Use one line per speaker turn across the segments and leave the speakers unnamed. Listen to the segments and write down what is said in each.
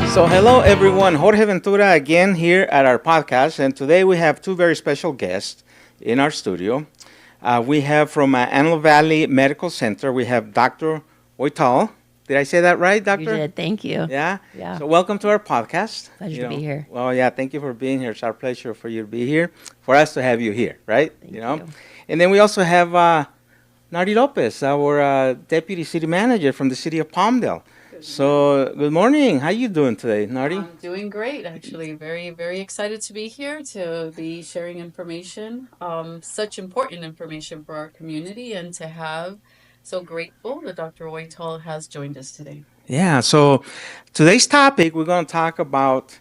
So, hello everyone. Jorge Ventura again here at our podcast, and today we have two very special guests in our studio. We have from Antelope Valley Medical Center, we have Dr. Wojtal. Did I say that right,
You
doctor?
did. Thank you.
Yeah.
Yeah.
So, welcome to our podcast.
Pleasure to be here.
Well, yeah, thank you for being here. It's our pleasure for you to be here, for us to have you here, right?
Thank you.
And then we also have Nardy Lopez, our deputy city manager from the city of Palmdale. So, good morning. How you doing today, Nardy?
I'm doing great, actually. Very, very excited to be here to be sharing information, such important information for our community, and to have so grateful that Dr. Wojtal has joined us today.
Yeah, so today's topic, we're going to talk about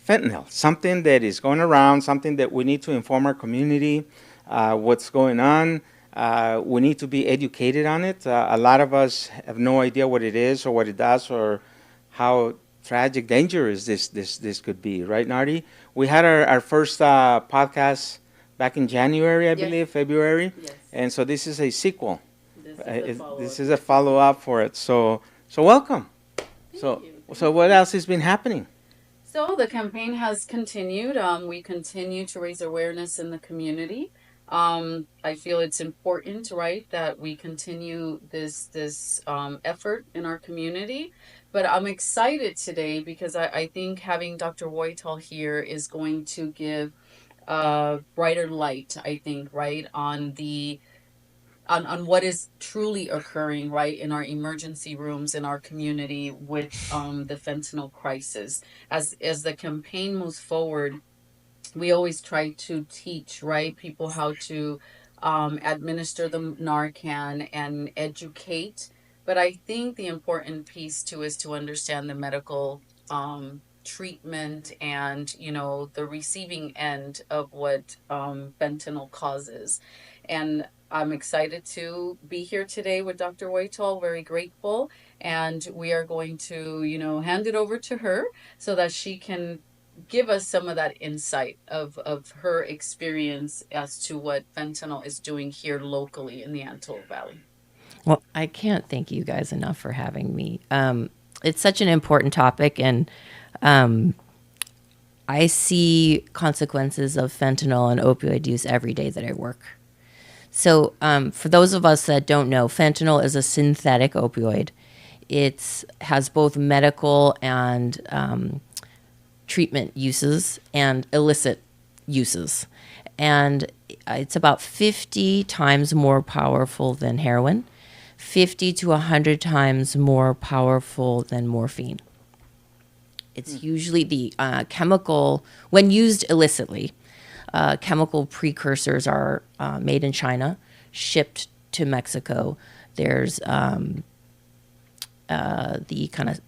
fentanyl, something that is going around, something that we need to inform our community what's going on. We need to be educated on it. A lot of us have no idea what it is or what it does or how tragic, dangerous this could be, right, Nardi? We had our first podcast back in January, I
Yes.
believe, February,
Yes,
and so this is a sequel.
this
Uh,
is a
it-
follow-up.
this is a follow-up for it. So welcome.
Thank
So,
you.
so what else has been happening?
So the campaign has continued. We continue to raise awareness in the community. I feel it's important, right, that we continue this effort in our community. But I'm excited today because I think having Dr. Wojtal here is going to give brighter light, I think, right, on what is truly occurring, right, in our emergency rooms in our community with the fentanyl crisis. As the campaign moves forward, we always try to teach, right, people how to administer the Narcan and educate. But I think the important piece too is to understand the medical treatment and the receiving end of what fentanyl causes. And I'm excited to be here today with Dr. Wojtal, very grateful. And we are going to, hand it over to her so that she can give us some of that insight of her experience as to what fentanyl is doing here locally in the Antelope Valley.
Well, I can't thank you guys enough for having me. It's such an important topic, and I see consequences of fentanyl and opioid use every day that I work. So, for those of us that don't know, fentanyl is a synthetic opioid. It has both medical and treatment uses and illicit uses. And it's about 50 times more powerful than heroin, 50 to 100 times more powerful than morphine. It's usually the chemical, when used illicitly, chemical precursors are made in China, shipped to Mexico. There's the kind of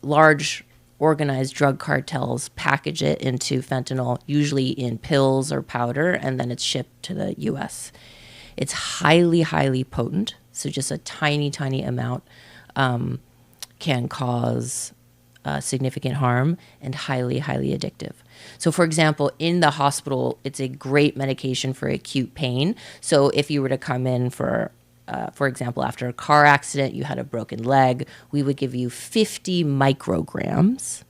large organized drug cartels package it into fentanyl, usually in pills or powder, and then it's shipped to the U.S. It's highly, highly potent. So just a tiny, tiny amount can cause significant harm and highly, highly addictive. So, for example, in the hospital, it's a great medication for acute pain. So if you were to come in for example, after a car accident, you had a broken leg, we would give you 50 micrograms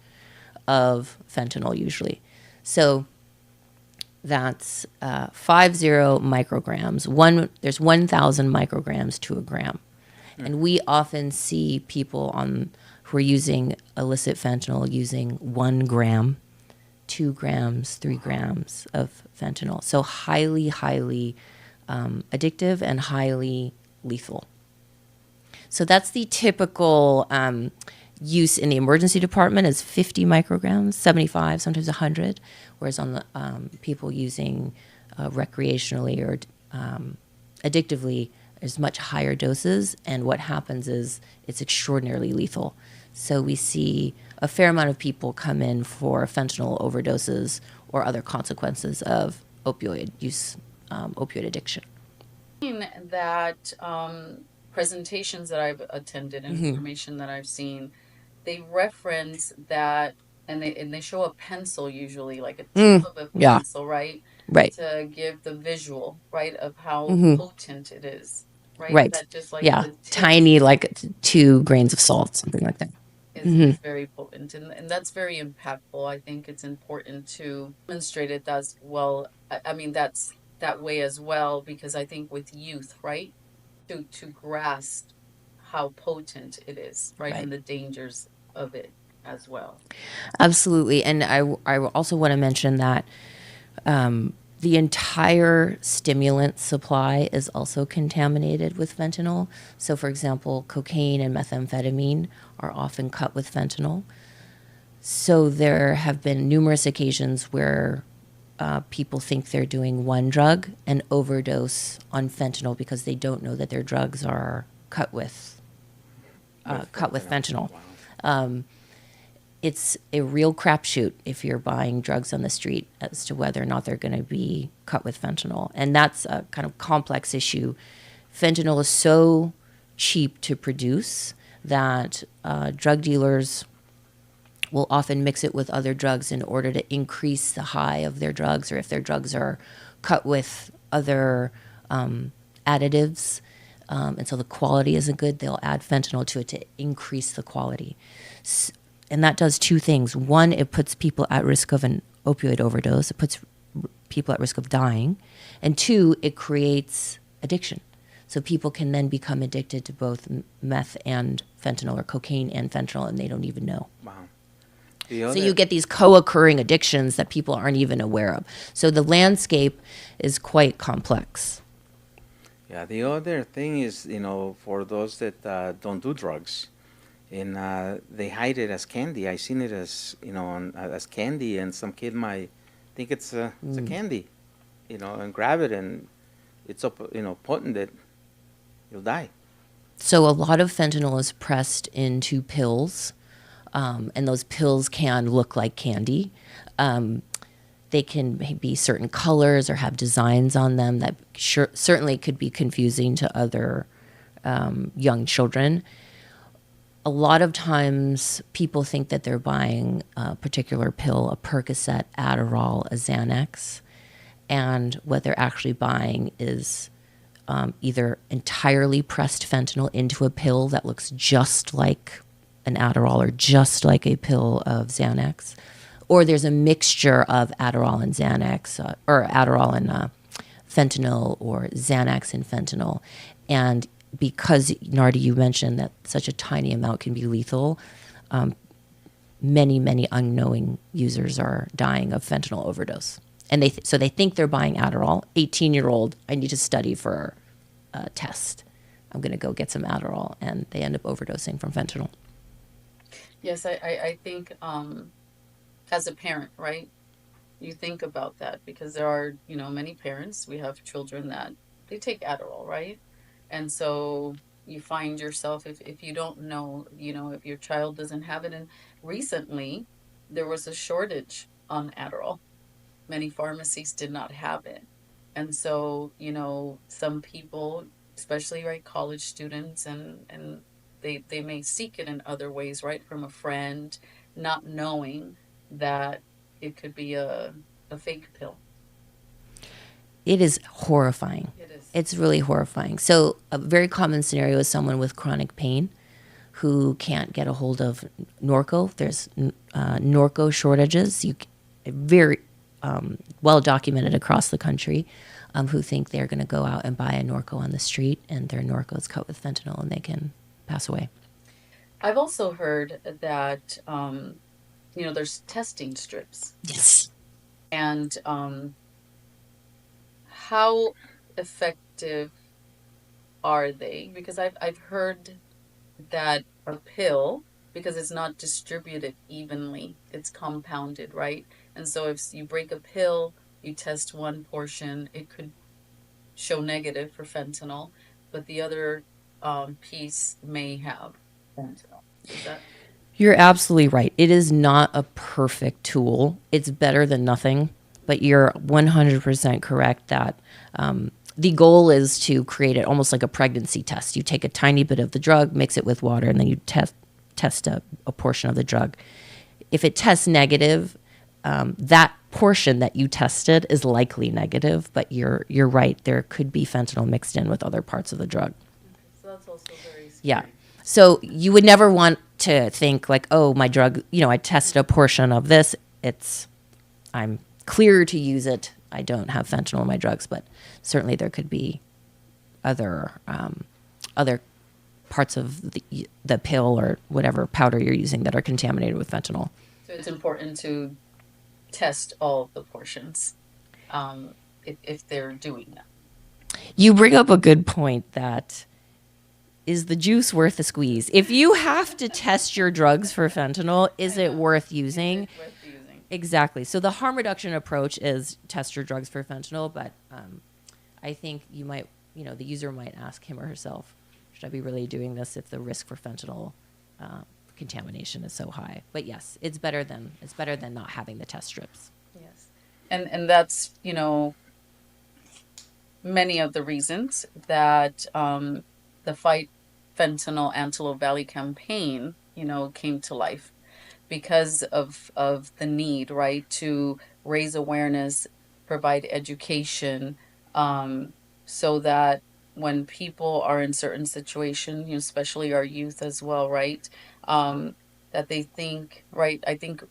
of fentanyl usually. So that's 50 micrograms. There's 1,000 micrograms to a gram. And we often see people who are using illicit fentanyl using 1 gram, 2 grams, 3 grams of fentanyl. So highly, highly addictive and highly lethal. So that's the typical use in the emergency department is 50 micrograms, 75, sometimes 100, whereas on the people using recreationally or addictively is much higher doses, and what happens is it's extraordinarily lethal. So we see a fair amount of people come in for fentanyl overdoses or other consequences of opioid use, opioid addiction.
That presentations that I've attended and information that I've seen, they reference that, and they show a pencil usually, like a tip of a
yeah.
pencil, right?
Right.
To give the visual, right, of how potent it is, right?
Right.
That just like
Yeah.
the tip.
Tiny, like 2 grains of salt, something like that.
is very potent, and that's very impactful. I think it's important to demonstrate it as well. I mean, that's that way as well, because I think with youth, right, to grasp how potent it is, right,
Right.
and the dangers of it as well.
Absolutely. And I also want to mention that the entire stimulant supply is also contaminated with fentanyl. So, for example, cocaine and methamphetamine are often cut with fentanyl. So, there have been numerous occasions where people think they're doing one drug and overdose on fentanyl because they don't know that their drugs are cut with fentanyl.
Wow.
It's a real crapshoot if you're buying drugs on the street as to whether or not they're going to be cut with fentanyl. And that's a kind of complex issue. Fentanyl is so cheap to produce that drug dealers will often mix it with other drugs in order to increase the high of their drugs, or if their drugs are cut with other additives. And so the quality isn't good, they'll add fentanyl to it to increase the quality. And that does two things. One, it puts people at risk of an opioid overdose. It puts people at risk of dying. And two, it creates addiction. So people can then become addicted to both meth and fentanyl, or cocaine and fentanyl, and they don't even know.
Wow.
So you get these co-occurring addictions that people aren't even aware of. So the landscape is quite complex.
Yeah, the other thing is, for those that don't do drugs, and they hide it as candy. I seen it as, as candy, and some kid might think it's a candy, and grab it, and it's so, potent that you'll die.
So a lot of fentanyl is pressed into pills, and those pills can look like candy. They can be certain colors or have designs on them that certainly could be confusing to other young children. A lot of times people think that they're buying a particular pill, a Percocet, Adderall, a Xanax, and what they're actually buying is either entirely pressed fentanyl into a pill that looks just like an Adderall or just like a pill of Xanax, or there's a mixture of Adderall and Xanax, or Adderall and fentanyl, or Xanax and fentanyl. And because, Nardy, you mentioned that such a tiny amount can be lethal, many, many unknowing users are dying of fentanyl overdose. And so they think they're buying Adderall. 18-year-old, I need to study for a test. I'm going to go get some Adderall. And they end up overdosing from fentanyl.
Yes, I think as a parent, right, you think about that, because there are, many parents, we have children that they take Adderall, right? And so you find yourself, if you don't know, if your child doesn't have it. And recently there was a shortage on Adderall. Many pharmacies did not have it. And so, some people, especially, right, college students, and they may seek it in other ways, right, from a friend, not knowing that it could be a fake pill.
It is horrifying.
It is.
It's really horrifying. So a very common scenario is someone with chronic pain who can't get a hold of Norco. There's Norco shortages. Very well documented across the country, who think they're going to go out and buy a Norco on the street, and their Norco is cut with fentanyl, and they can pass away.
I've also heard that there's testing strips.
Yes.
And how effective are they? Because I've heard that a pill, because it's not distributed evenly, it's compounded, right? And so if you break a pill, you test one portion, it could show negative for fentanyl, but the other piece may have fentanyl. Is that?
You're absolutely right. It is not a perfect tool. It's better than nothing, but you're 100% correct that the goal is to create it almost like a pregnancy test. You take a tiny bit of the drug, mix it with water, and then you test a portion of the drug. If it tests negative, that portion that you tested is likely negative, but you're right. There could be fentanyl mixed in with other parts of the drug.
Okay, so that's also very scary.
Yeah. So you would never want to think like, oh, my drug, I tested a portion of this. I'm clear to use it. I don't have fentanyl in my drugs, but certainly there could be other parts of the pill or whatever powder you're using that are contaminated with fentanyl.
So it's important to test all the portions, if they're doing that.
You bring up a good point that is the juice worth the squeeze? If you have to test your drugs for fentanyl, is it worth using?
Is it worth using?
Exactly. So the harm reduction approach is test your drugs for fentanyl, but I think the user might ask him or herself, should I be really doing this if the risk for fentanyl contamination is so high? But yes, it's better than not having the test strips.
Yes. And that's, many of the reasons that the Fight Fentanyl Antelope Valley campaign, came to life, because of the need, right, to raise awareness, provide education, so that when people are in certain situations, especially our youth as well, right, that they think, right, I think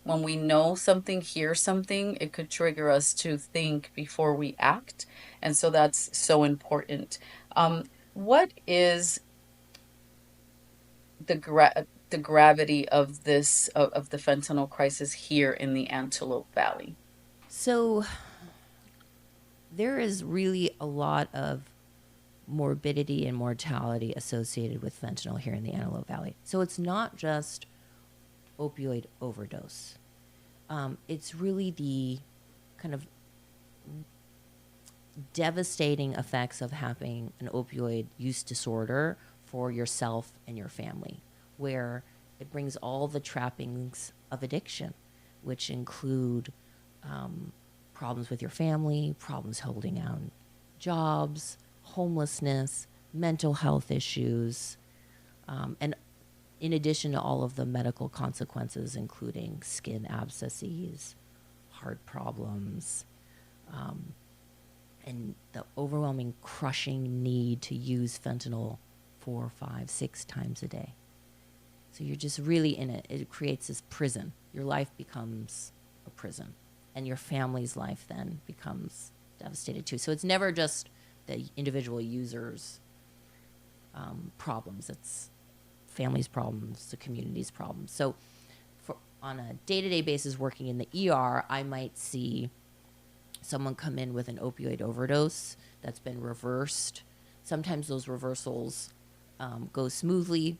when we know something, hear something, it could trigger us to think before we act. And so that's so important. What is the gravity of this of the fentanyl crisis here in the Antelope Valley?
So there is really a lot of morbidity and mortality associated with fentanyl here in the Antelope Valley. So it's not just opioid overdose. It's really the kind of devastating effects of having an opioid use disorder for yourself and your family, where it brings all the trappings of addiction, which include problems with your family, problems holding down jobs, homelessness, mental health issues, and in addition to all of the medical consequences, including skin abscesses, heart problems, and the overwhelming, crushing need to use fentanyl 4, 5, 6 times a day. So you're just really in it. It creates this prison. Your life becomes a prison, and your family's life then becomes devastated too. So it's never just the individual user's problems. It's family's problems, the community's problems. So on a day-to-day basis working in the ER, I might see someone come in with an opioid overdose that's been reversed. Sometimes those reversals go smoothly.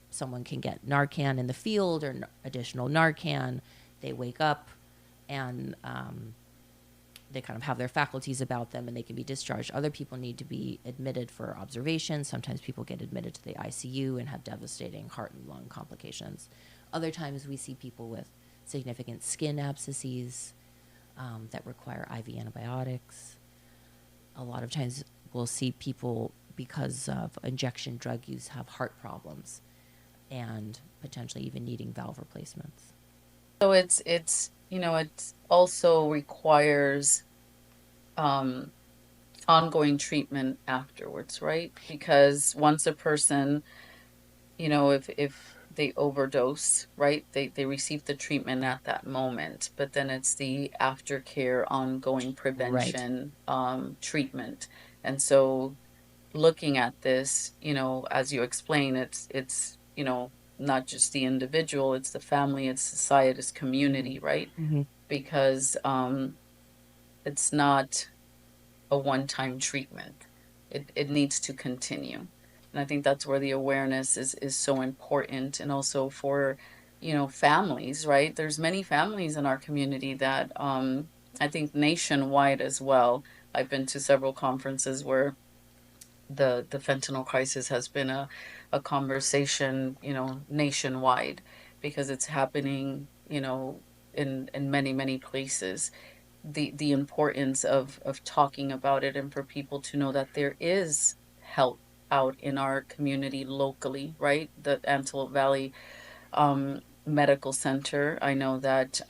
Someone can get Narcan in the field or additional Narcan. They wake up and they kind of have their faculties about them and they can be discharged. Other people need to be admitted for observation. Sometimes people get admitted to the ICU and have devastating heart and lung complications. Other times we see people with significant skin abscesses that require IV antibiotics. A lot of times we'll see people, because of injection drug use, have heart problems and potentially even needing valve replacements.
So it also requires ongoing treatment afterwards, right? Because once a person, if they overdose, right, they receive the treatment at that moment, but then it's the aftercare, ongoing prevention, treatment. And so looking at this, as you explain, it's not just the individual, it's the family, it's society, it's community, right?
Mm-hmm.
Because it's not a one-time treatment. It needs to continue. And I think that's where the awareness is so important. And also for, families, right? There's many families in our community that I think nationwide as well. I've been to several conferences where the fentanyl crisis has been a conversation, nationwide, because it's happening, in many, many places. The importance of talking about it, and for people to know that there is help out in our community locally, right? The Antelope Valley Medical Center, I know that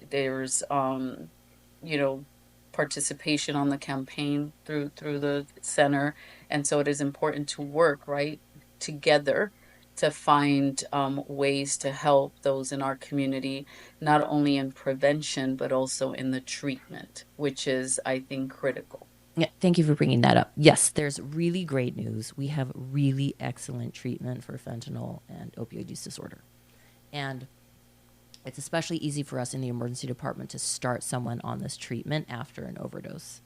there's you know participation on the campaign through the center, and so it is important to work, right, together to find ways to help those in our community, not only in prevention, but also in the treatment, which is, I think, critical.
Yeah, thank you for bringing that up. Yes, there's really great news. We have really excellent treatment for fentanyl and opioid use disorder. And it's especially easy for us in the emergency department to start someone on this treatment after an overdose.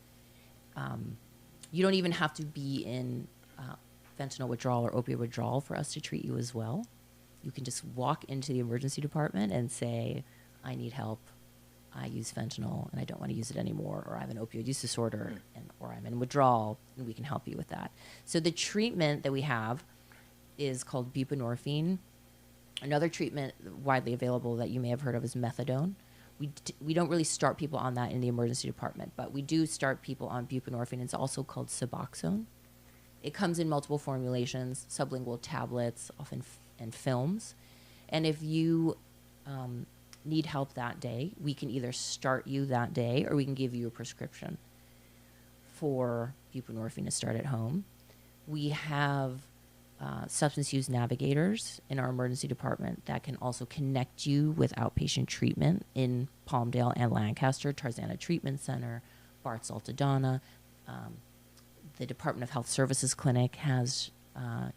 You don't even have to be in fentanyl withdrawal or opioid withdrawal for us to treat you as well. You can just walk into the emergency department and say, I need help. I use fentanyl and I don't want to use it anymore, or I have an opioid use disorder, or I'm in withdrawal, and we can help you with that. So the treatment that we have is called buprenorphine. Another treatment widely available that you may have heard of is methadone. We don't really start people on that in the emergency department, but we do start people on buprenorphine. It's also called Suboxone. It comes in multiple formulations, sublingual tablets, often and films. And if you need help that day, we can either start you that day or we can give you a prescription for buprenorphine to start at home. We have substance use navigators in our emergency department that can also connect you with outpatient treatment in Palmdale and Lancaster, Tarzana Treatment Center, Bart's Altadena. The Department of Health Services Clinic has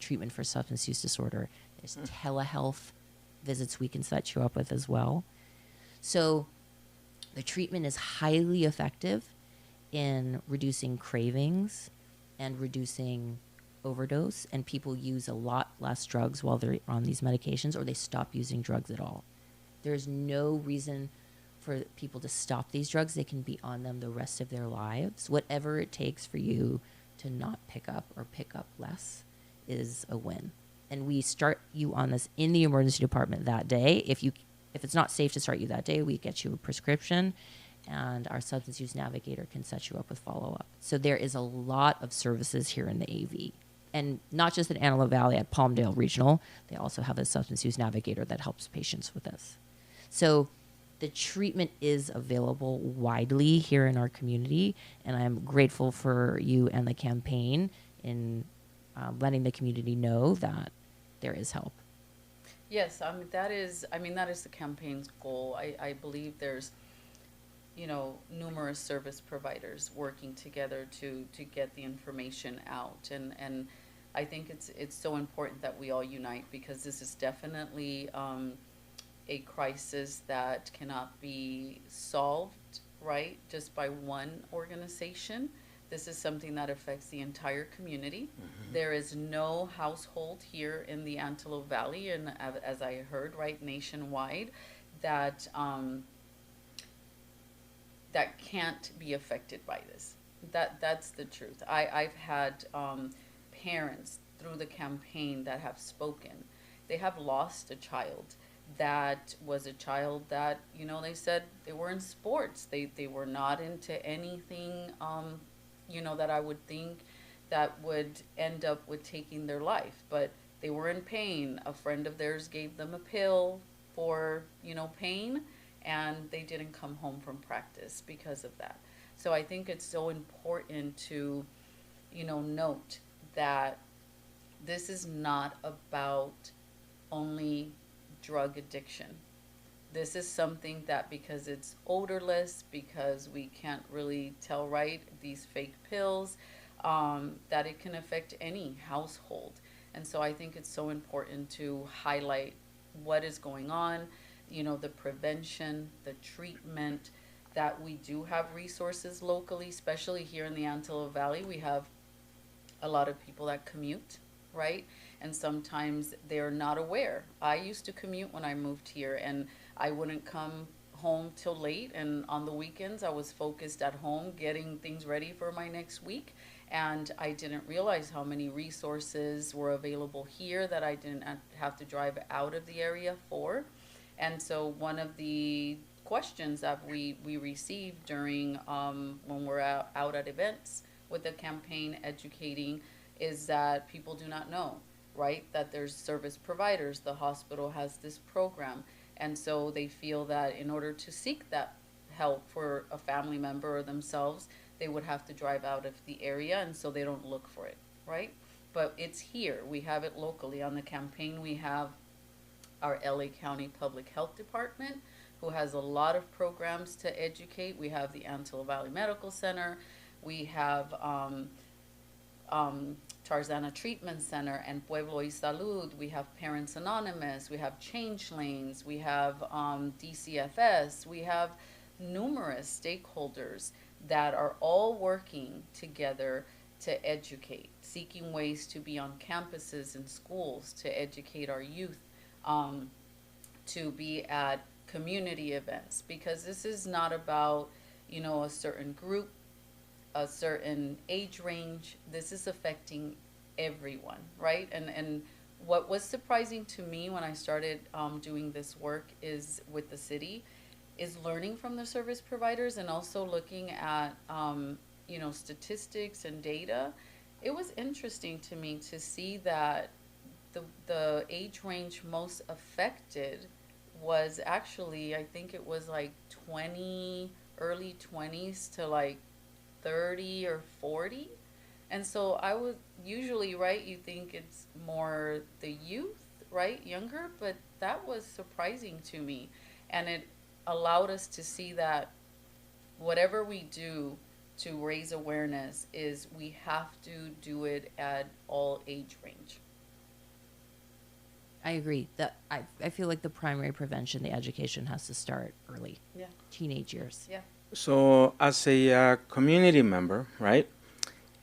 treatment for substance use disorder. There's telehealth visits we can set you up with as well. So the treatment is highly effective in reducing cravings and reducing overdose, and people use a lot less drugs while they're on these medications, or they stop using drugs at all. There's no reason for people to stop these drugs. They can be on them the rest of their lives. Whatever it takes for you to not pick up or pick up less is a win. And we start you on this in the emergency department that day. If it's not safe to start you that day, we get you a prescription, and our substance use navigator can set you up with follow-up. So there is a lot of services here in the AV. And not just at Antelope Valley, at Palmdale Regional, they also have a substance use navigator that helps patients with this. So the treatment is available widely here in our community, and I'm grateful for you and the campaign in letting the community know that there is help.
Yes, that is the campaign's goal. I believe there's, numerous service providers working together to get the information out, and I think it's so important that we all unite, because this is definitely a crisis that cannot be solved, right, just by one organization. This is something that affects the entire community. Mm-hmm. There is no household here in the Antelope Valley, and as I heard, right, nationwide, that that can't be affected by this. That's the truth. I've had parents through the campaign that have spoken. They have lost a child that was a child that, they said they were in sports. They were not into anything, that I would think that would end up with taking their life. But they were in pain. A friend of theirs gave them a pill for, pain, and they didn't come home from practice because of that. So I think it's so important to, note that this is not about only drug addiction. This is something that, because it's odorless, because we can't really tell, right, these fake pills, that it can affect any household. And so I think it's so important to highlight what is going on, the prevention, the treatment, that we do have resources locally, especially here in the Antelope Valley. We have a lot of people that commute, right? And sometimes they're not aware. I used to commute when I moved here, and I wouldn't come home till late, and on the weekends I was focused at home getting things ready for my next week, and I didn't realize how many resources were available here that I didn't have to drive out of the area for. And so one of the questions that we received during when we're out at events with the campaign educating is that people do not know, right, that there's service providers. The hospital has this program, and so they feel that in order to seek that help for a family member or themselves, they would have to drive out of the area, and so they don't look for it, right? but it's here. We have it locally. On the campaign, we have our LA County Public Health Department, who has a lot of programs to educate. We have the Antelope Valley Medical Center. We have Tarzana Treatment Center and Pueblo y Salud. We have Parents Anonymous. We have Change Lanes. We have DCFS. We have numerous stakeholders that are all working together to educate, seeking ways to be on campuses and schools to educate our youth, um, to be at community events, because this is not about, a certain group, a certain age range. This is affecting everyone, right? And what was surprising to me when I started doing this work is with the city, is learning from the service providers and also looking at statistics and data. It was interesting to me to see that the age range most affected was actually, I think it was like 20, early 20s to like 30 or 40. And so I would usually, right, you think it's more the youth, right, younger, but that was surprising to me. And it allowed us to see that whatever we do to raise awareness is we have to do it at all age range.
I agree that I feel like the primary prevention, the education has to start early,
Yeah,
teenage years.
yeah.
So, as a community member, right,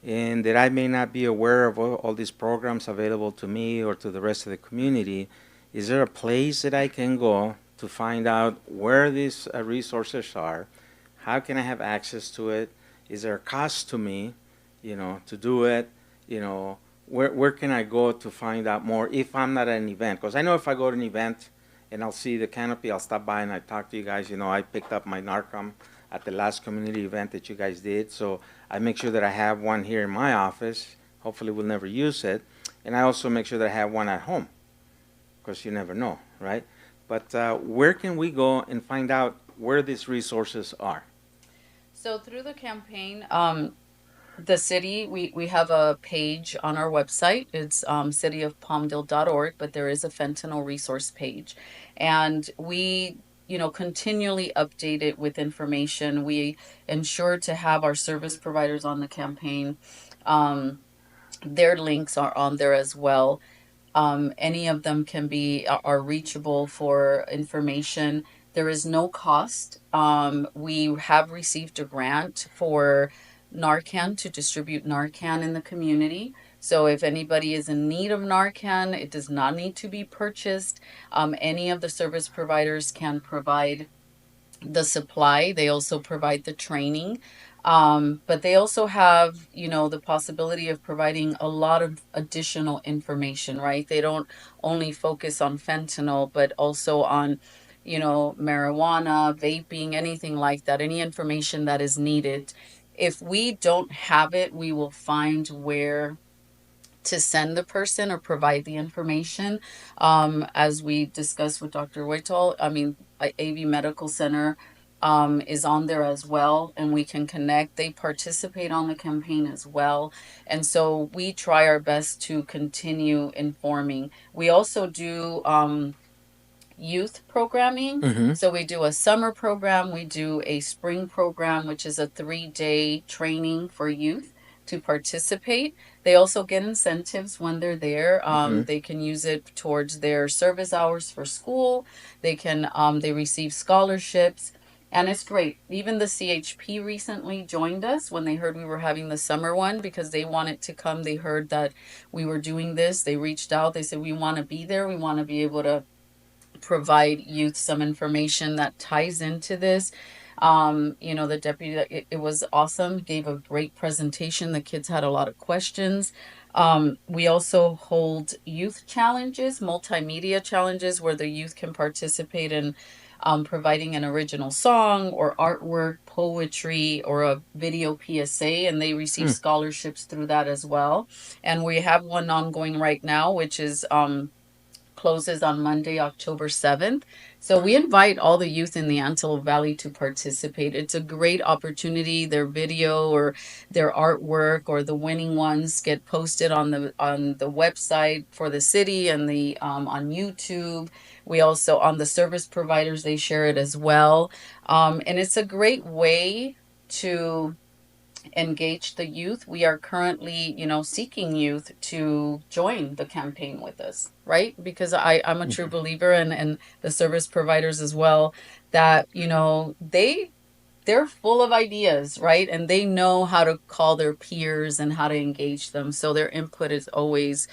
and that I may not be aware of all these programs available to me or to the rest of the community, is there a place that I can go to find out where these resources are? How can I have access to it? Is there a cost to me, to do it? You know, where can I go to find out more if I'm not at an event? Because I know if I go to an event and I'll see the canopy, I'll stop by and I talk to you guys. I picked up my Narcom at the last community event that you guys did. So I make sure that I have one here in my office. Hopefully we'll never use it. And I also make sure that I have one at home, because you never know, right? But where can we go and find out where these resources are?
So through the campaign, the city, we have a page on our website. It's cityofpalmdale.org, but there is a fentanyl resource page. And we, continually update it with information. We ensure to have our service providers on the campaign. Um, their links are on there as well. Any of them can be are reachable for information. There is no cost. We have received a grant for Narcan to distribute Narcan in the community. So if anybody is in need of Narcan, it does not need to be purchased. Any of the service providers can provide the supply. They also provide the training. But they also have, the possibility of providing a lot of additional information, right? They don't only focus on fentanyl, but also on, marijuana, vaping, anything like that, any information that is needed. If we don't have it, we will find where to send the person or provide the information. As we discussed with Dr. Wojtal, I mean, AV Medical Center is on there as well, and we can connect. They participate on the campaign as well. And so we try our best to continue informing. We also do youth programming.
Mm-hmm.
So we do a summer program, we do a spring program, which is a 3-day training for youth to participate. They also get incentives when they're there.
Mm-hmm.
They can use it towards their service hours for school. They receive scholarships. And it's great. Even the CHP recently joined us when they heard we were having the summer one, because they wanted to come. They heard that we were doing this. They reached out. They said, we want to be there. We want to be able to provide youth some information that ties into this. The deputy, it was awesome, gave a great presentation. The kids had a lot of questions. We also hold youth challenges, multimedia challenges, where the youth can participate in providing an original song or artwork, poetry, or a video PSA, and they receive scholarships through that as well. And we have one ongoing right now, which is closes on Monday, October 7th. So we invite all the youth in the Antelope Valley to participate. It's a great opportunity. Their video or their artwork or the winning ones get posted on the website for the city and the on YouTube. We also on the service providers, they share it as well. And it's a great way to engage the youth. We are currently, seeking youth to join the campaign with us, right? Because I'm a true believer, and the service providers as well, that, they're full of ideas, right? And they know how to call their peers and how to engage them. So their input is always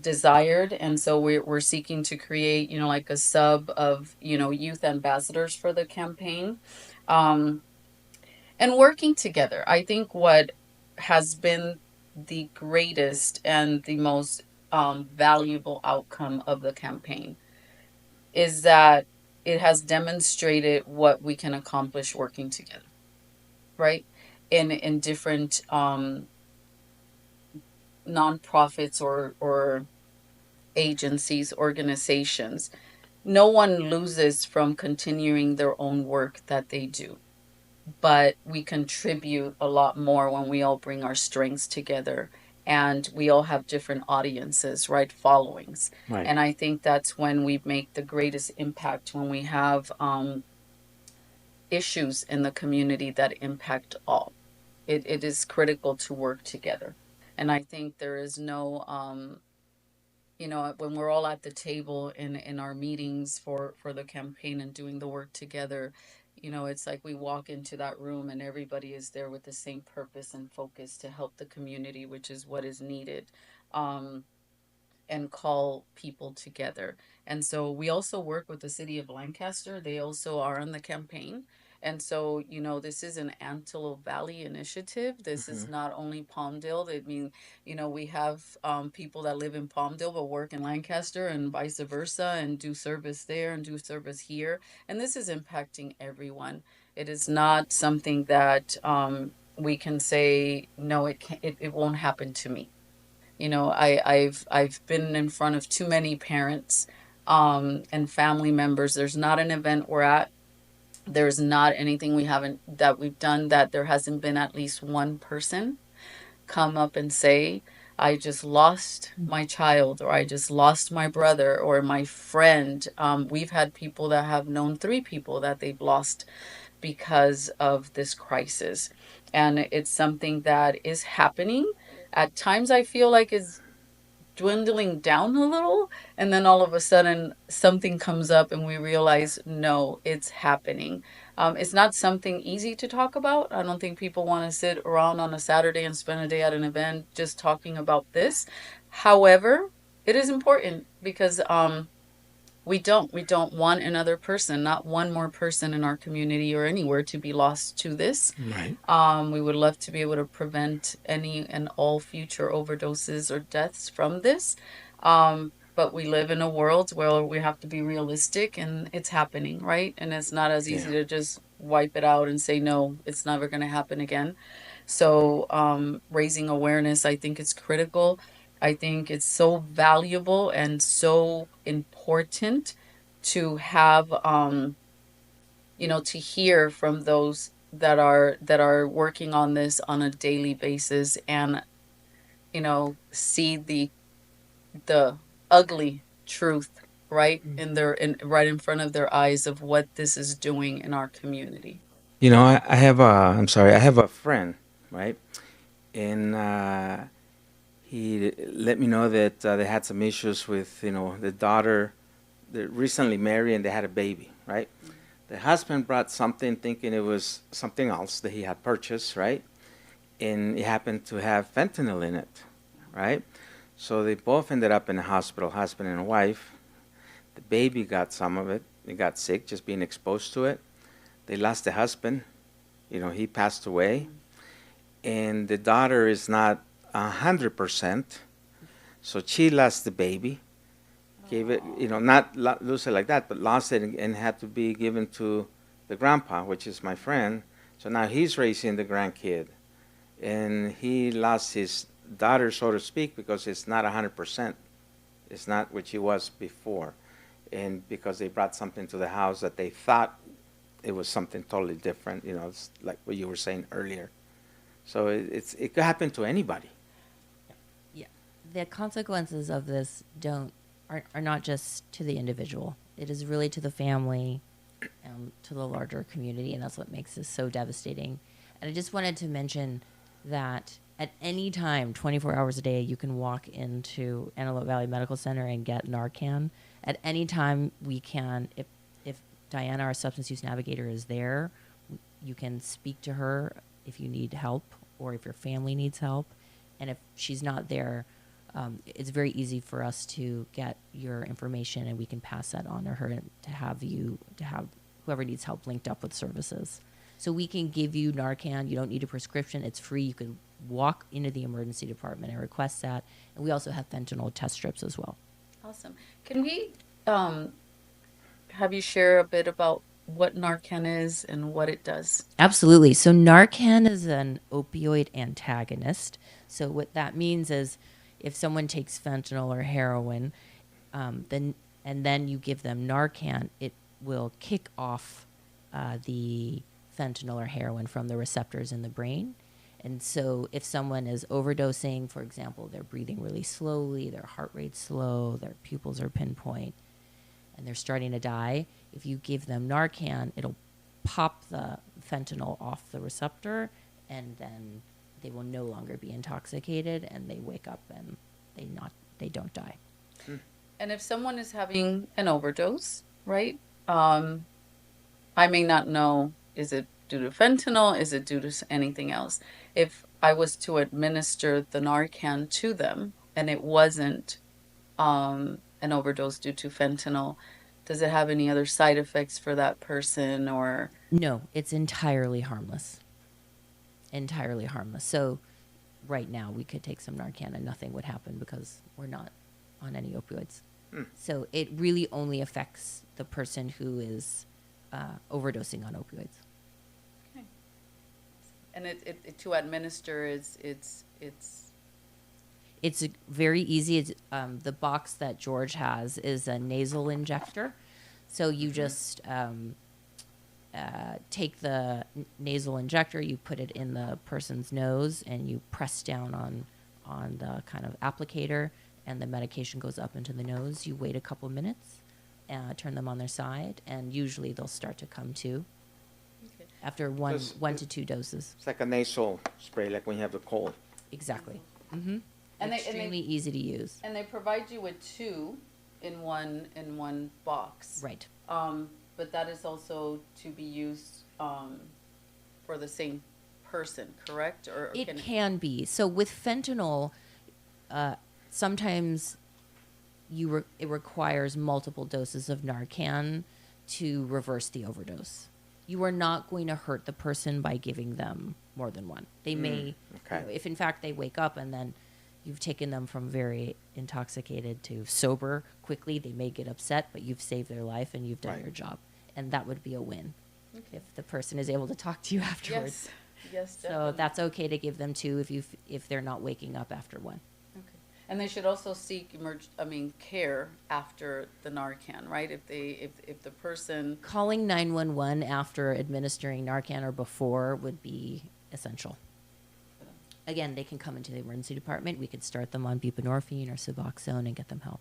desired. And so we're seeking to create, like a sub of, youth ambassadors for the campaign. Um, and working together. I think what has been the greatest and the most valuable outcome of the campaign is that it has demonstrated what we can accomplish working together, right? In different nonprofits or agencies, organizations. No one loses from continuing their own work that they do, but we contribute a lot more when we all bring our strengths together, and we all have different audiences, right? Followings.
Right.
And I think that's when we make the greatest impact, when we have issues in the community that impact all. It is critical to work together. And I think there is no when we're all at the table in our meetings for the campaign and doing the work together, it's like we walk into that room and everybody is there with the same purpose and focus to help the community, which is what is needed. Um, and call people together. And so we also work with the city of Lancaster. They also are on the campaign. And so, this is an Antelope Valley initiative. This is not only Palmdale. I mean, we have people that live in Palmdale but work in Lancaster and vice versa, and do service there and do service here. And this is impacting everyone. It is not something that we can say, no, it won't happen to me. I've been in front of too many parents and family members. There's not an event we're at. There's not anything we've done that there hasn't been at least one person come up and say, I just lost my child, or I just lost my brother or my friend. We've had people that have known three people that they've lost because of this crisis. And it's something that is happening. At times, I feel like it's dwindling down a little, and then all of a sudden something comes up and we realize, no, it's happening. It's not something easy to talk about. I don't think people want to sit around on a Saturday and spend a day at an event just talking about this. However, it is important because we don't want another person, not one more person in our community or anywhere, to be lost to this.
Right.
We would love to be able to prevent any and all future overdoses or deaths from this. But we live in a world where we have to be realistic, and it's happening, right? And it's not as easy
Yeah.
to just wipe it out and say, no, it's never going to happen again. So, raising awareness, I think, is critical. I think it's so valuable and so important to have, to hear from those that are working on this on a daily basis, and see the ugly truth right right in front of their eyes of what this is doing in our community.
I have I'm sorry, I have a friend, right? And he let me know that they had some issues with, the daughter that recently married and they had a baby, right? The husband brought something thinking it was something else that he had purchased, right? And it happened to have fentanyl in it, right? So they both ended up in the hospital, husband and wife. The baby got some of it. He got sick just being exposed to it. They lost the husband. He passed away. And the daughter is not 100%. So she lost the baby. Gave it, not lose it like that, but lost it and had to be given to the grandpa, which is my friend. So now he's raising the grandkid. And he lost his daughter, so to speak, because it's not 100%, It's not what she was before. And because they brought something to the house that they thought it was something totally different, it's like what you were saying earlier. So it could happen to anybody.
Yeah. The consequences of this are not just to the individual. It is really to the family, to the larger community, and that's what makes this so devastating. And I just wanted to mention that at any time, 24 hours a day, you can walk into Antelope Valley Medical Center and get Narcan. At any time, we can, if Diana, our substance use navigator, is there, you can speak to her if you need help or if your family needs help. And if she's not there, it's very easy for us to get your information and we can pass that on to her and to have whoever needs help linked up with services. So we can give you Narcan. You don't need a prescription. It's free. You can walk into the emergency department and request that. And we also have fentanyl test strips as well.
Awesome. Can we have you share a bit about what Narcan is and what it does?
Absolutely. So Narcan is an opioid antagonist. So what that means is if someone takes fentanyl or heroin, then you give them Narcan, it will kick off the fentanyl or heroin from the receptors in the brain. And so if someone is overdosing, for example, they're breathing really slowly, their heart rate's slow, their pupils are pinpoint, and they're starting to die, if you give them Narcan, it'll pop the fentanyl off the receptor, and then they will no longer be intoxicated, and they wake up and they don't die.
And if someone is having an overdose, right? I may not know, is it due to fentanyl? Is it due to anything else? If I was to administer the Narcan to them and it wasn't an overdose due to fentanyl, does it have any other side effects for that person or?
No, it's entirely harmless. Entirely harmless. So right now we could take some Narcan and nothing would happen because we're not on any opioids. So it really only affects the person who is overdosing on opioids.
Okay. And it to administer it's
very easy. It's, the box that George has is a nasal injector. So you just take the nasal injector, you put it in the person's nose, and you press down on the kind of applicator, and the medication goes up into the nose. You wait a couple minutes, turn them on their side, and usually they'll start to come to after one to two doses.
It's like a nasal spray, like when you have a cold.
Exactly. Mm-hmm.
And
extremely easy to use.
And they provide you with two in one box.
Right.
But that is also to be used for the same person, correct? Or
it can be. So with fentanyl, sometimes it requires multiple doses of Narcan to reverse the overdose. You are not going to hurt the person by giving them more than one. They may, if in fact they wake up and then you've taken them from very intoxicated to sober quickly, they may get upset, but you've saved their life and you've done your job. And that would be a win if the person is able to talk to you afterwards.
Yes,
so that's okay to give them two if they're not waking up after one.
Okay. And they should also seek care after the Narcan, right? If the person
calling 911 after administering Narcan or before would be essential. Again, they can come into the emergency department. We could start them on buprenorphine or Suboxone and get them help.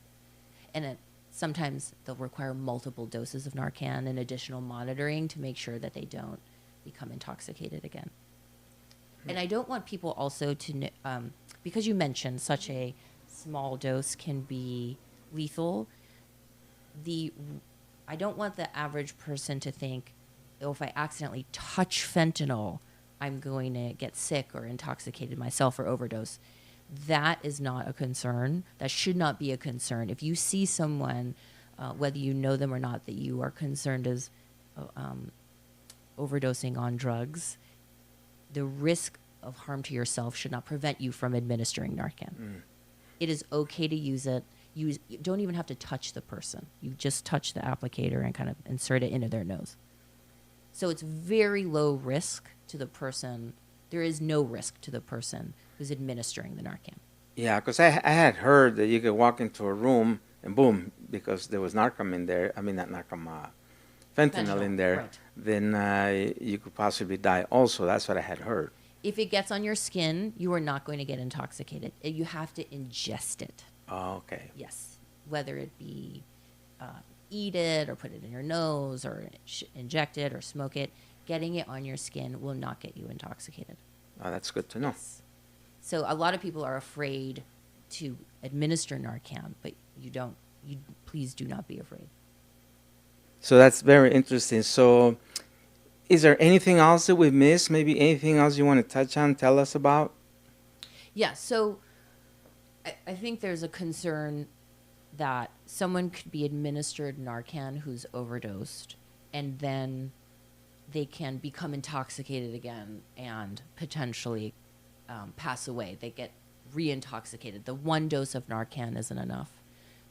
And sometimes they'll require multiple doses of Narcan and additional monitoring to make sure that they don't become intoxicated again. And I don't want people also to, because you mentioned such a small dose can be lethal, I don't want the average person to think, oh, if I accidentally touch fentanyl, I'm going to get sick or intoxicated myself or overdose. That is not a concern. That should not be a concern. If you see someone, whether you know them or not, that you are concerned as overdosing on drugs, the risk of harm to yourself should not prevent you from administering Narcan. It is okay to use it. You don't even have to touch the person. You just touch the applicator and kind of insert it into their nose. So it's very low risk to the person. There is no risk to the person who's administering the Narcan.
Yeah, because I had heard that you could walk into a room and boom, because there was narcum in there. I mean, not narcum, fentanyl
Fentanyl,
in there.
right.
Then you could possibly die. Also, that's what I had heard.
If it gets on your skin, you are not going to get intoxicated. You have to ingest it.
Oh, okay.
Yes. Whether it be eat it or put it in your nose or inject it or smoke it, getting it on your skin will not get you intoxicated.
Oh, that's good to know.
Yes. So a lot of people are afraid to administer Narcan, but you don't. You please do not be afraid.
So that's very interesting. So, is there anything else that we missed? Maybe anything else you want to touch on? Tell us about?
Yeah. So I think there's a concern that someone could be administered Narcan who's overdosed, and then they can become intoxicated again and potentially pass away. They get re-intoxicated. The one dose of Narcan isn't enough.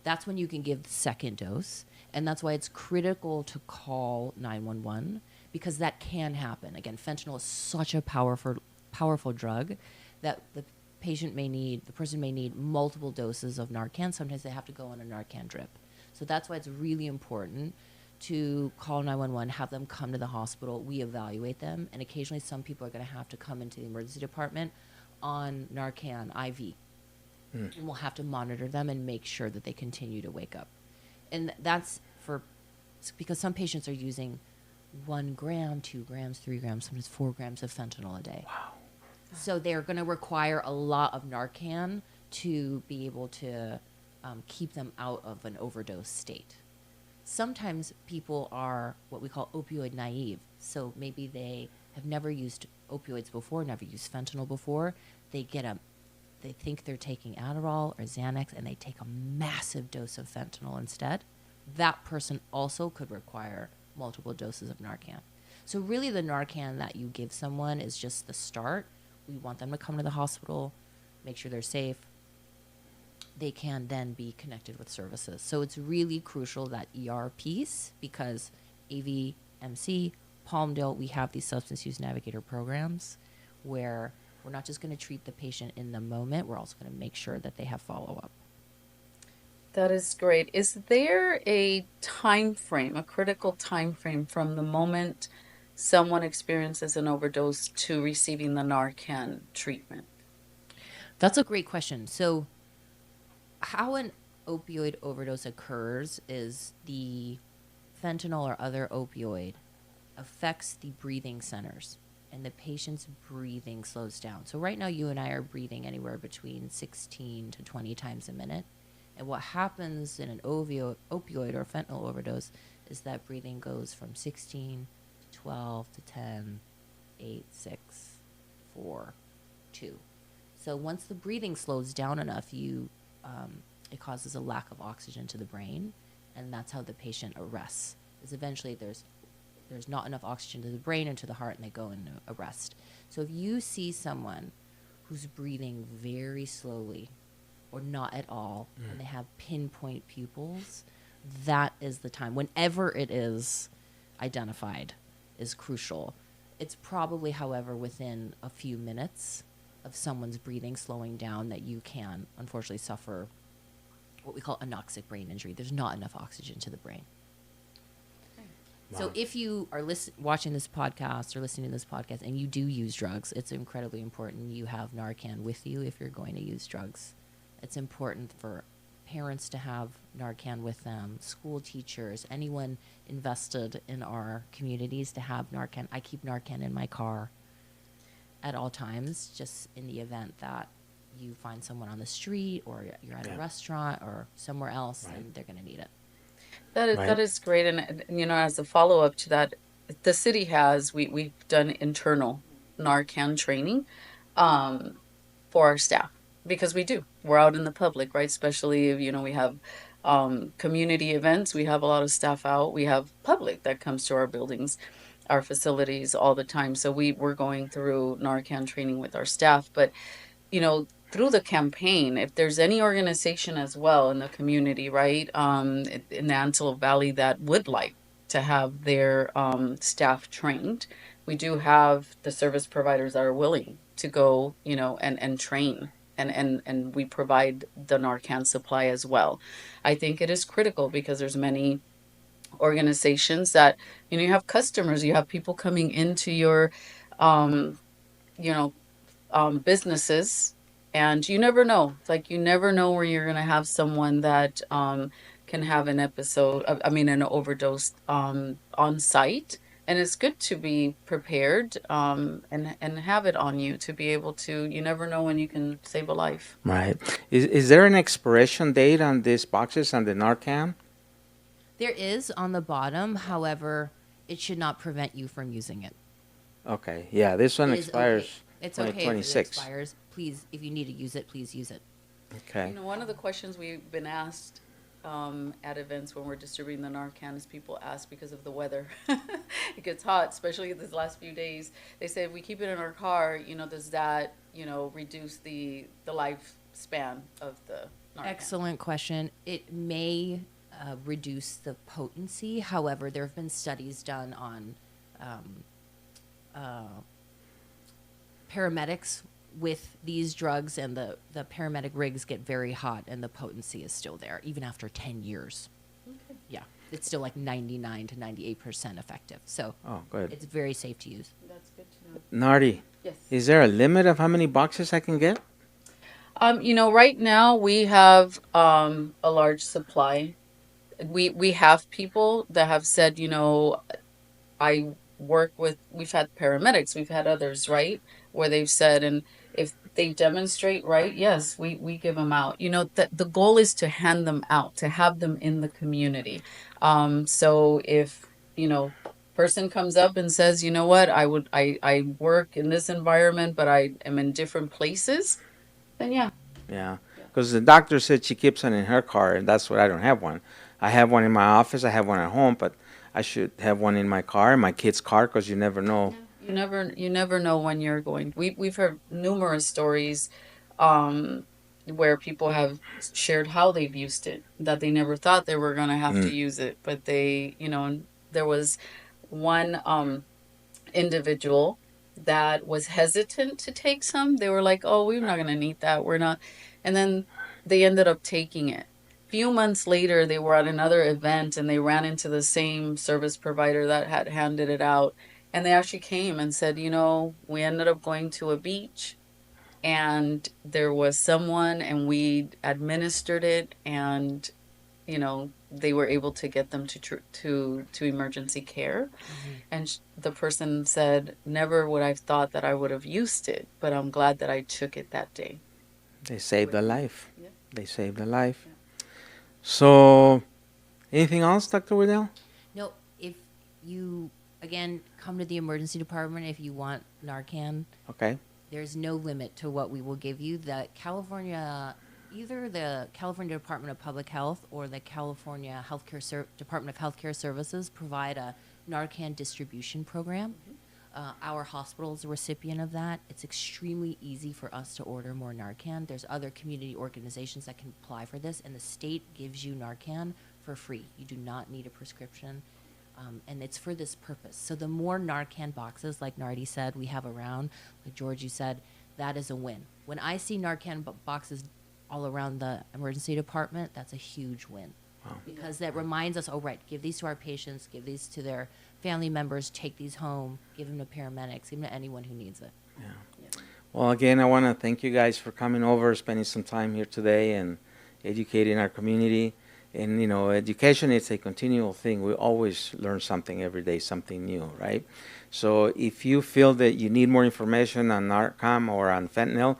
That's when you can give the second dose, and that's why it's critical to call 911 because that can happen. Again, fentanyl is such a powerful drug that the person may need multiple doses of Narcan. Sometimes they have to go on a Narcan drip. So that's why it's really important to call 911, have them come to the hospital, we evaluate them, and occasionally some people are going to have to come into the emergency department on Narcan IV. And we'll have to monitor them and make sure that they continue to wake up. And that's because some patients are using 1 gram, 2 grams, 3 grams, sometimes 4 grams of fentanyl a day.
Wow.
So they're going to require a lot of Narcan to be able to keep them out of an overdose state. Sometimes people are what we call opioid naive. So maybe they have never used opioids before, never used fentanyl before. They think they're taking Adderall or Xanax and they take a massive dose of fentanyl instead. That person also could require multiple doses of Narcan. So really the Narcan that you give someone is just the start. We want them to come to the hospital, make sure they're safe. They can then be connected with services. So it's really crucial that ER piece because AVMC, Palmdale, we have these substance use navigator programs where we're not just going to treat the patient in the moment, we're also going to make sure that they have follow-up.
That is great. Is there a time frame, a critical time frame from the moment someone experiences an overdose to receiving the Narcan treatment?
That's a great question. So how an opioid overdose occurs is the fentanyl or other opioid affects the breathing centers and the patient's breathing slows down. So right now you and I are breathing anywhere between 16 to 20 times a minute. And what happens in an opioid or fentanyl overdose is that breathing goes from 16 to 12 to 10, 8, 6, 4, 2. So once the breathing slows down enough, it causes a lack of oxygen to the brain, and that's how the patient arrests. Is eventually there's not enough oxygen to the brain and to the heart, and they go into arrest. So if you see someone who's breathing very slowly or not at all, and they have pinpoint pupils, that is the time. Whenever it is identified is crucial. It's probably, however, within a few minutes of someone's breathing slowing down that you can unfortunately suffer what we call anoxic brain injury. There's not enough oxygen to the brain. So
Wow.
if you are watching this podcast or listening to this podcast and you do use drugs, it's incredibly important you have Narcan with you if you're going to use drugs. It's important for parents to have Narcan with them, school teachers, anyone invested in our communities to have Narcan. I keep Narcan in my car at all times, just in the event that you find someone on the street or you're at a restaurant or somewhere else and they're going to need it.
That is great, and as a follow up to that, the city has we've done internal Narcan training, for our staff because we're out in the public, right? Especially if we have community events, we have a lot of staff out, we have public that comes to our buildings, our facilities all the time. So we're going through Narcan training with our staff, but through the campaign, if there's any organization as well in the community, right, in the Antelope Valley that would like to have their staff trained, we do have the service providers that are willing to go, and train and we provide the Narcan supply as well. I think it is critical because there's many organizations that, you have customers, you have people coming into your, um, you know, businesses, and you never know. It's like you never know where you're gonna have someone that can have an episode, I mean, an overdose on site. And it's good to be prepared and have it on you to be able to. You never know when you can save a life.
Right. Is there an expiration date on these boxes on the Narcan?
There is on the bottom, however, it should not prevent you from using it.
Okay. Yeah, this one
It is
expires
okay. It's okay if it
2026.
expires. Please, if you need to use it, please use it.
Okay.
One of the questions we've been asked at events when we're distributing the Narcan is people ask because of the weather. It gets hot, especially these last few days. They say if we keep it in our car, does that, reduce the lifespan of the Narcan?
Excellent question. It may reduce the potency. However, there have been studies done on paramedics with these drugs, and the paramedic rigs get very hot, and the potency is still there even after 10 years.
Okay.
Yeah, it's still like 99 to 98% effective. So
Oh, good.
it's very safe to use.
That's good to know.
Nardi,
Yes.
is there a limit of how many boxes I can get?
Right now we have a large supply. We have people that have said, I work with, we've had paramedics, we've had others, right? Where they've said, and if they demonstrate, right, yes, we give them out. That the goal is to hand them out, to have them in the community. So if, person comes up and says, you know what, I work in this environment, but I am in different places, then yeah.
Yeah. Because the doctor said she keeps one in her car, and that's what I don't have one. I have one in my office, I have one at home, but I should have one in my car, in my kid's car, because you never know.
You never know when you're going. We've heard numerous stories where people have shared how they've used it, that they never thought they were going to have to use it, but they, and there was one individual that was hesitant to take some. They were like, "Oh, we're not going to need that. We're not," and then they ended up taking it. Few months later, they were at another event and they ran into the same service provider that had handed it out. And they actually came and said, we ended up going to a beach and there was someone and we administered it, and, they were able to get them to emergency care. And the person said, never would I have thought that I would have used it, but I'm glad that I took it that day.
They saved a life.
Yeah.
They saved a life. So, anything else, Dr. Wojtal?
No, if you, again, come to the emergency department if you want Narcan,
Okay.
there's no limit to what we will give you. Either the California Department of Public Health or the California Department of Healthcare Services provide a Narcan distribution program. Our hospital is a recipient of that. It's extremely easy for us to order more Narcan. There's other community organizations that can apply for this, and the state gives you Narcan for free. You do not need a prescription, and it's for this purpose. So the more Narcan boxes, like Nardi said, we have around, like George, you said, that is a win. When I see Narcan boxes all around the emergency department, that's a huge win.
Wow.
Because that reminds us, oh, right, give these to our patients, give these to their family members, take these home, give them to paramedics, give them to anyone who needs it.
Yeah. Well, again, I want to thank you guys for coming over, spending some time here today and educating our community. And, education is a continual thing. We always learn something every day, something new, right? So if you feel that you need more information on Narcan or on fentanyl,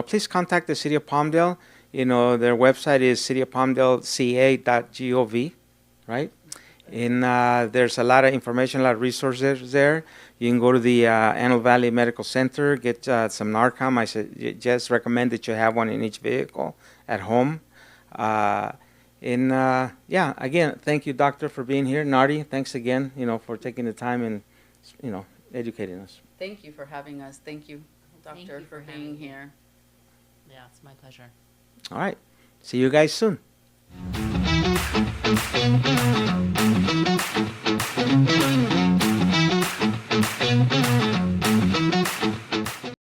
please contact the City of Palmdale. Their website is cityofpalmdaleca.gov, right? And there's a lot of information, a lot of resources there. You can go to the Antelope Valley Medical Center, get some Narcan. I just recommend that you have one in each vehicle at home. Again, thank you, Doctor, for being here. Nardi, thanks again, for taking the time and, educating us.
Thank you for having us. Thank you, Doctor,
Thank you
for
for
being
having me.
here.
Yeah, it's my pleasure.
All right. See you guys soon.